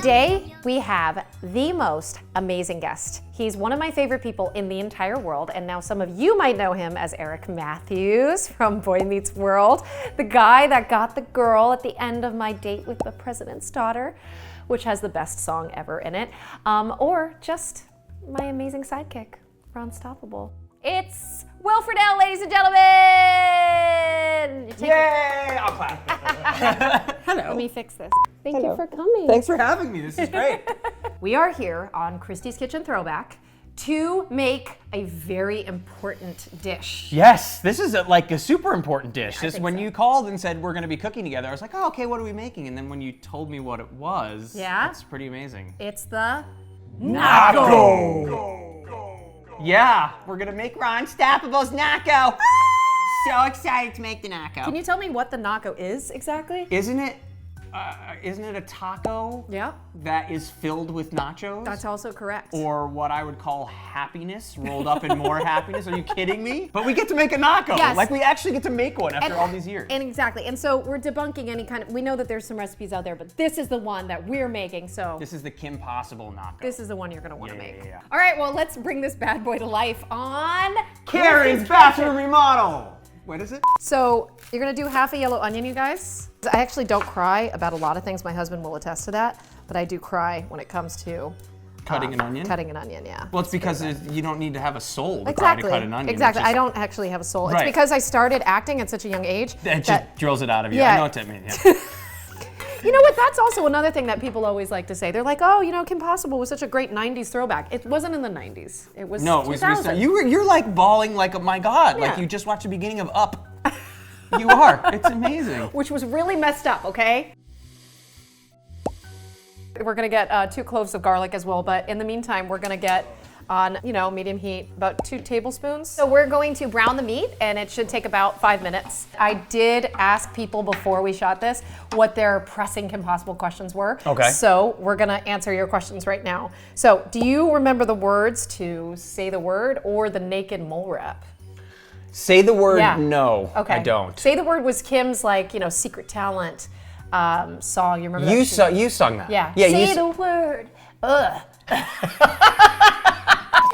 Today, we have the most amazing guest. He's one of my favorite people in the entire world, and now some of you might know him as Eric Matthews from Boy Meets World, the guy that got the girl at the end of My Date with the President's Daughter, which has the best song ever in it, or just my amazing sidekick, Ron Stoppable. It's Will Friedle, ladies and gentlemen! Yay! I'll clap. Hello. Let me fix this. Thank you for coming. Thanks for having me. This is great. We are here on Christy's Kitchen Throwback to make a very important dish. Yes, this is like a super important dish. When so. you called and said we're going to be cooking together, I was like, oh, okay, what are we making? And then when you told me what it was, it's pretty amazing. It's the Naco. Yeah, we're going to make Ron Stoppable's Naco. So excited to make the Naco. Can you tell me what the Naco is exactly? Isn't it a taco that is filled with nachos? That's also correct. Or what I would call happiness, rolled up in more happiness. Are you kidding me? But we get to make a Naco. Yes. Like we actually get to make one after all these years. And exactly. And so we're debunking any kind of, we know that there's some recipes out there, but this is the one that we're making, so. This is the Kim Possible Naco. This is the one you're gonna wanna make. Yeah. All right, well, let's bring this bad boy to life on Karen's Bathroom Remodel. What is it? So you're gonna do half a yellow onion, you guys. I actually don't cry about a lot of things. My husband will attest to that, but I do cry when it comes to cutting an onion? Cutting an onion, yeah. Well, it's because you don't need to have a soul to cry to cut an onion. Exactly, I don't actually have a soul. Right. It's because I started acting at such a young age. It just drills it out of you. Yeah. I know what that means, yeah. You know what, that's also another thing that people always like to say. They're like, oh, you know, Kim Possible was such a great 90s throwback. It wasn't in the 90s. It was 2000. You're like bawling like, oh my God, like you just watched the beginning of Up. You are, it's amazing. Which was really messed up, okay? We're gonna get 2 cloves of garlic as well, but in the meantime, we're gonna get on, medium heat, about 2 tablespoons. So we're going to brown the meat, and it should take about 5 minutes. I did ask people before we shot this what their pressing Kim Possible questions were. Okay. So we're gonna answer your questions right now. So do you remember the words to Say the Word or the Naked Mole Rap? Say the word, no, okay. I don't. Say the Word was Kim's secret talent song. You remember that? You sung that. Yeah. Yeah. Say the word. Ugh.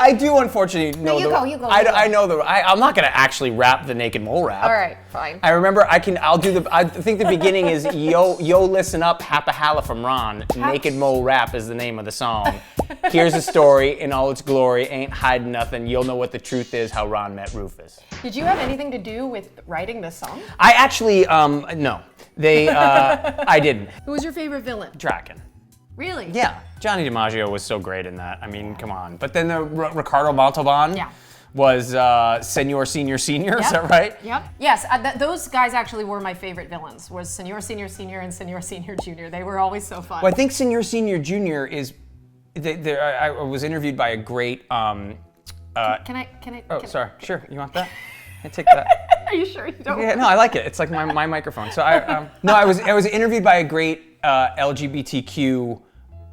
I do unfortunately know you go. I know I'm not gonna actually rap the Naked Mole Rap. All right, fine. I remember I think the beginning is yo listen up, Happa Halla from Ron. Naked Mole Rap is the name of the song. Here's a story in all its glory, ain't hiding nothing. You'll know what the truth is, how Ron met Rufus. Did you have anything to do with writing this song? I actually no. I didn't. Who was your favorite villain? Draken. Really? Yeah, Johnny DiMaggio was so great in that. I mean, come on. But then the Ricardo Montalban was Senor Senior Senior, is that right? Yep. Yes, those guys actually were my favorite villains, was Senor Senior Senior and Senor Senior Junior. They were always so fun. Well, I think Senor Senior Junior is, I was interviewed by a great, Can I? Sorry, sure, you want that? I take that. Are you sure you don't? Yeah, no, I like it. It's like my microphone. So I was interviewed by a great LGBTQ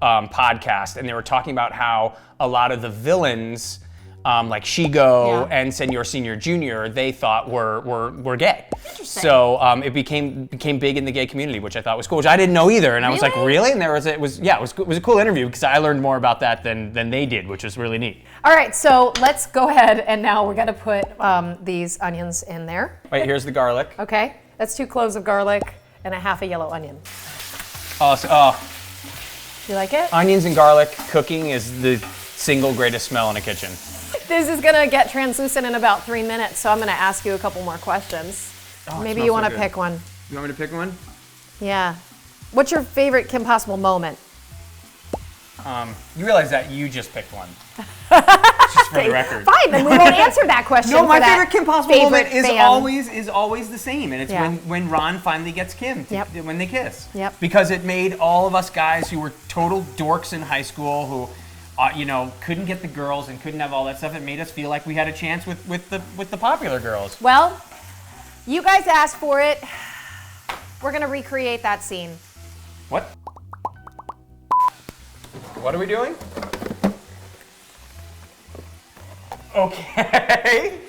podcast, and they were talking about how a lot of the villains, like Shigo and Senor Senior Junior, they thought were gay. So it became big in the gay community, which I thought was cool, which I didn't know either. And I was like, really? And it was a cool interview because I learned more about that than they did, which was really neat. All right, so let's go ahead, and now we're gonna put these onions in there. Wait, here's the garlic. Okay, that's 2 cloves of garlic and a half a yellow onion. You like it? Onions and garlic cooking is the single greatest smell in a kitchen. This is gonna get translucent in about 3 minutes, so I'm gonna ask you a couple more questions. Maybe you wanna pick one. You want me to pick one? Yeah. What's your favorite Kim Possible moment? You realize that you just picked one. Just for the record. Fine, then we won't answer that question. No, my favorite Kim Possible moment is fan. always the same, and it's when Ron finally gets Kim, when they kiss. Yep. Because it made all of us guys who were total dorks in high school, who couldn't get the girls and couldn't have all that stuff. It made us feel like we had a chance with the popular girls. Well, you guys asked for it. We're gonna recreate that scene. What? What are we doing? Okay.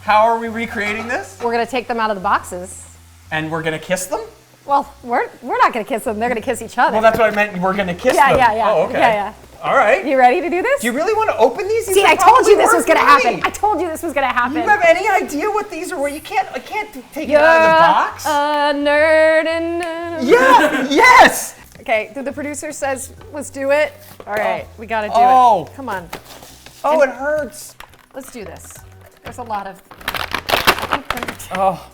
How are we recreating this? We're gonna take them out of the boxes. And we're gonna kiss them? Well, we're not gonna kiss them. They're gonna kiss each other. Well, that's what I meant. We're gonna kiss yeah, them. Yeah, yeah, Oh, okay. Yeah. All right. You ready to do this? Do you really want to open these? See, I told you this was gonna happen. I told you this was gonna happen. You have any idea what these are? Where I can't take it out of the box. A nerd and. Yeah. Yes. Okay. The producer says, "Let's do it." All right, we gotta do it. Come on. Oh, it hurts. Let's do this. There's a lot of. Oh.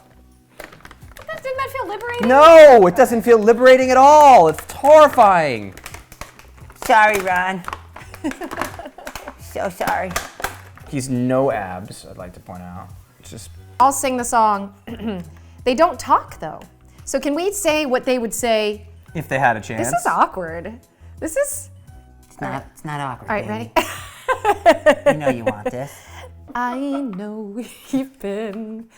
Didn't that feel liberating? No, it doesn't feel liberating at all. It's horrifying. Sorry, Ron. So sorry. He's no abs, I'd like to point out. It's just. I'll sing the song. They don't talk though. So can we say what they would say? If they had a chance. This is awkward. This is. It's not awkward. All right, ready? You know you want this. I know we've been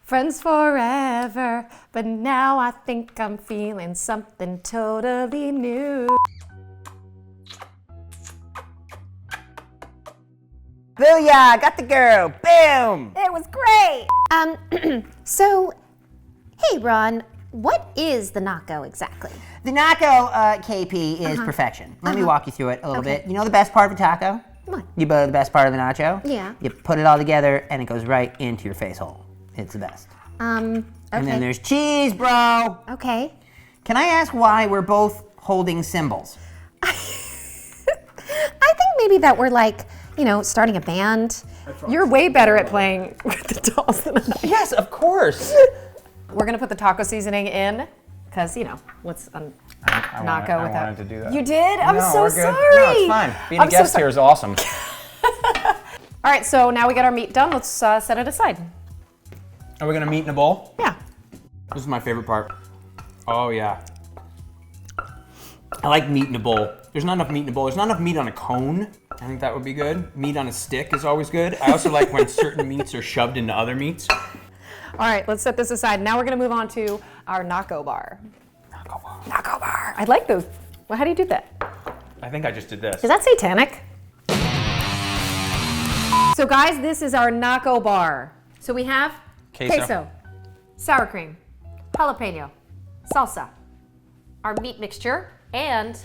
friends forever, but now I think I'm feeling something totally new. Booyah! Got the girl. Boom! It was great. So, hey Ron, what is the NACO exactly? The NACO KP is perfection. Let me walk you through it a little bit. You know the best part of a taco? What? You butter the best part of the nacho? Yeah. You put it all together and it goes right into your face hole. It's the best. Okay. And then there's cheese, bro. Okay. Can I ask why we're both holding cymbals? I think maybe that we're like, starting a band. You're way better at playing with the dolls than I am. Yes, of course. We're gonna put the taco seasening in, because what's on NACO without. I wanted to do that. You did? I'm No, so we're good. sorry. No, it's fine. Being a guest here is awesome. All right, so now we got our meat done. Let's set it aside. Are we gonna meat in a bowl? Yeah. This is my favorite part. Oh yeah. I like meat in a bowl. There's not enough meat in a bowl. There's not enough meat on a cone. I think that would be good. Meat on a stick is always good. I also like when certain meats are shoved into other meats. All right, let's set this aside. Now we're gonna move on to our NACO bar. NACO bar. I like those. Well, how do you do that? I think I just did this. Is that satanic? So guys, this is our NACO bar. So we have queso, sour cream, jalapeno, salsa, our meat mixture, and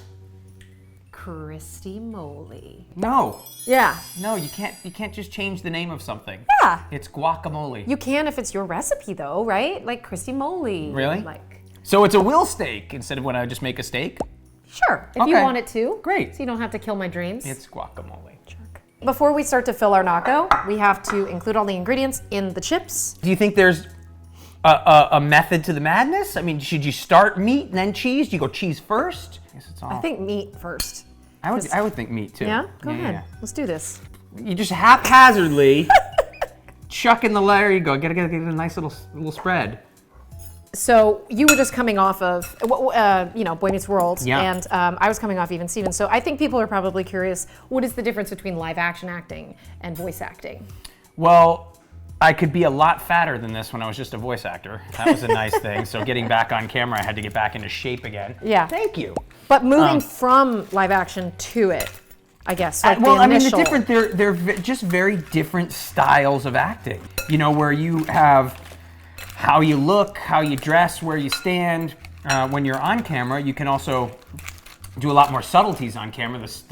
Christy moly. No. Yeah. No, you can't just change the name of something. Yeah. It's guacamole. You can if it's your recipe though, right? Like Christy moly. Really? Like. So it's a Will steak instead of when I just make a steak? Sure, if you Okay. want it to. Great. So you don't have to kill my dreams. It's guacamole. Before we start to fill our NACO, we have to include all the ingredients in the chips. Do you think there's a method to the madness? I mean, should you start meat and then cheese? Do you go cheese first? I guess it's all. I think meat first. I would think meat too. Yeah? Go ahead. Yeah. Let's do this. You just haphazardly chuck in the layer. You go. Gotta get a nice little spread. So you were just coming off of, Boy Meets World, Yeah. and I was coming off Even Stevens. So I think people are probably curious, what is the difference between live action acting and voice acting? Well, I could be a lot fatter than this when I was just a voice actor. That was a nice thing. So getting back on camera, I had to get back into shape again. Yeah. Thank you. But moving from live action to it, I guess. Like Well, the I mean, initial... they're just very different styles of acting. Where you have how you look, how you dress, where you stand. When you're on camera, you can also do a lot more subtleties on camera. This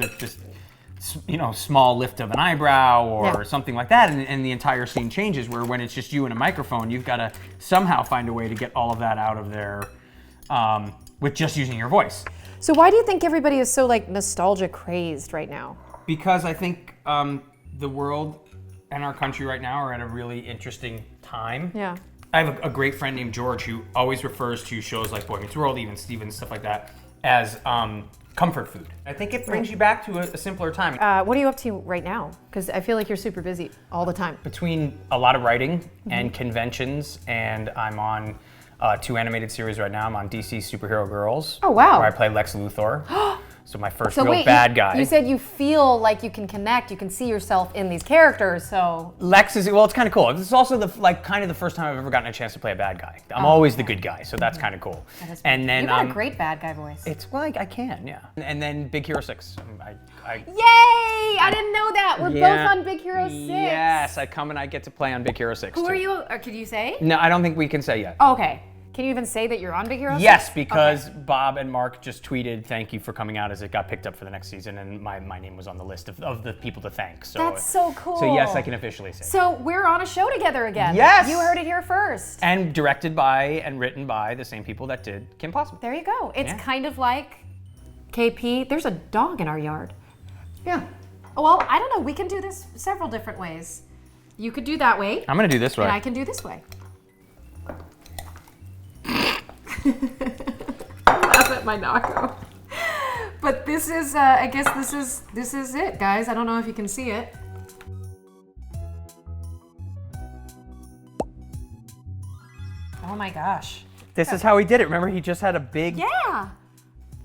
small lift of an eyebrow or something like that, and the entire scene changes. Where when it's just you and a microphone, you've got to somehow find a way to get all of that out of there with just using your voice. So why do you think everybody is so nostalgia crazed right now? Because I think the world and our country right now are at a really interesting time. Yeah. I have a great friend named George who always refers to shows like Boy Meets World, Even Stevens, stuff like that, as comfort food. I think it brings you back to a simpler time. What are you up to right now? Because I feel like you're super busy all the time. Between a lot of writing and conventions, and I'm on 2 animated series right now. I'm on DC Superhero Girls. Oh, wow. Where I play Lex Luthor. So my first So real wait, bad guy. You said you feel like you can connect, you can see yourself in these characters, so... Lex is, it's kind of cool. It's also kind of the first time I've ever gotten a chance to play a bad guy. I'm always the good guy, so that's kind of cool. And then You got a great bad guy voice. I can, yeah. And then Big Hero 6. Yay! I didn't know that. We're both on Big Hero 6. Yes, I come and I get to play on Big Hero 6. Who too. are you? Or could you say? No, I don't think we can say yet. Oh, okay. Can you even say that you're on Big Hero 6? Yes, because Bob and Mark just tweeted, thank you for coming out as it got picked up for the next season, and my name was on the list of the people to thank. So That's so cool. So yes, I can officially say. So we're on a show together again. Yes! You heard it here first. And directed by and written by the same people that did Kim Possible. There you go. It's Yeah. kind of like KP. There's a dog in our yard. Yeah. Well, I don't know. We can do this several different ways. You could do that way. I'm gonna do this way. And I can do this way. Laugh at my Naco. But this is, I guess this is it, guys. I don't know if you can see it. Oh my gosh. This is how he did it. Remember, he just had a big. Yeah.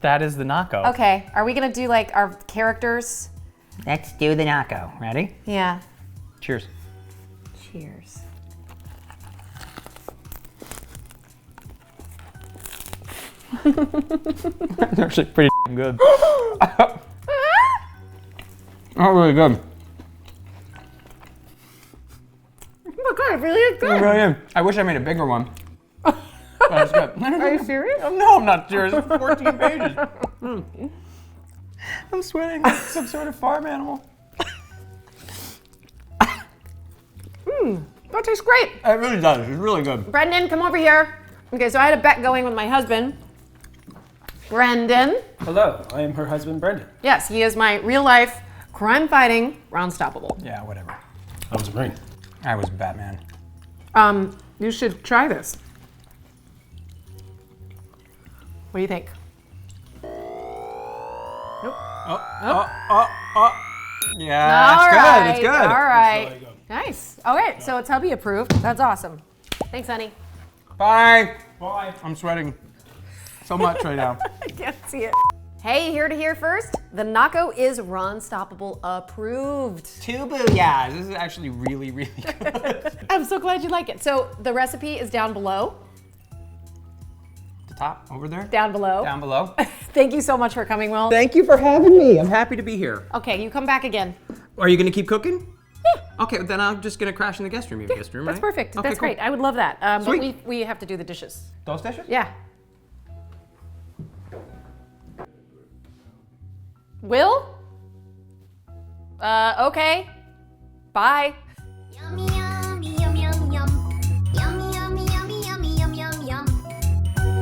That is the Naco. Okay. Are we gonna do like our characters? Let's do the Naco. Ready? Yeah. Cheers. Cheers. That's actually pretty good. Oh, really good. Oh my god, it really is It good. really is. I wish I made a bigger one. But it's good. Are you serious? Oh, no, I'm not serious. It's 14 pages. I'm sweating like some sort of farm animal. That tastes great. It really does. It's really good. Brendan, come over here. Okay, so I had a bet going with my husband. Brendan. Hello, I am her husband, Brendan. Yes, he is my real life crime fighting Ron Stoppable. Yeah, whatever. How was Ring? I was Batman. You should try this. What do you think? Yeah, it's good. It's good. All right. really good. Nice. Okay, so it's hubby approved. That's awesome. Thanks, honey. Bye. Bye. I'm sweating so much right now. I can't see it. Hey, here to hear first. The Naco is Ron Stoppable approved. Two booyahs. This is actually really, really good. I'm so glad you like it. So the recipe is down below. The top, over there? Down below. Down below. Thank you so much for coming, Will. Thank you for having me. I'm happy to be here. Okay, you come back again. Are you gonna keep cooking? Yeah. Okay, then I'm just gonna crash in the guest room. You have a guest room, That's right? perfect. Okay, That's cool. great. I would love that. But Sweet. we have to do the dishes. Those dishes? Yeah. Will? Okay. Bye. Yummy, yummy, yum, yum, yum. Yummy, yummy, yummy, yummy, yum, yum, yum.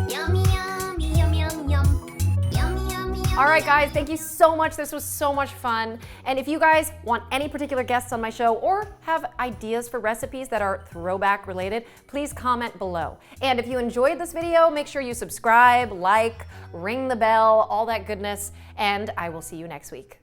Yummy, yummy, yum, yum, yum. Yummy, yummy, yummy. All right, guys, thank you so much. This was so much fun. And if you guys want any particular guests on my show or have ideas for recipes that are throwback related, please comment below. And if you enjoyed this video, make sure you subscribe, like, ring the bell, all that goodness, and I will see you next week.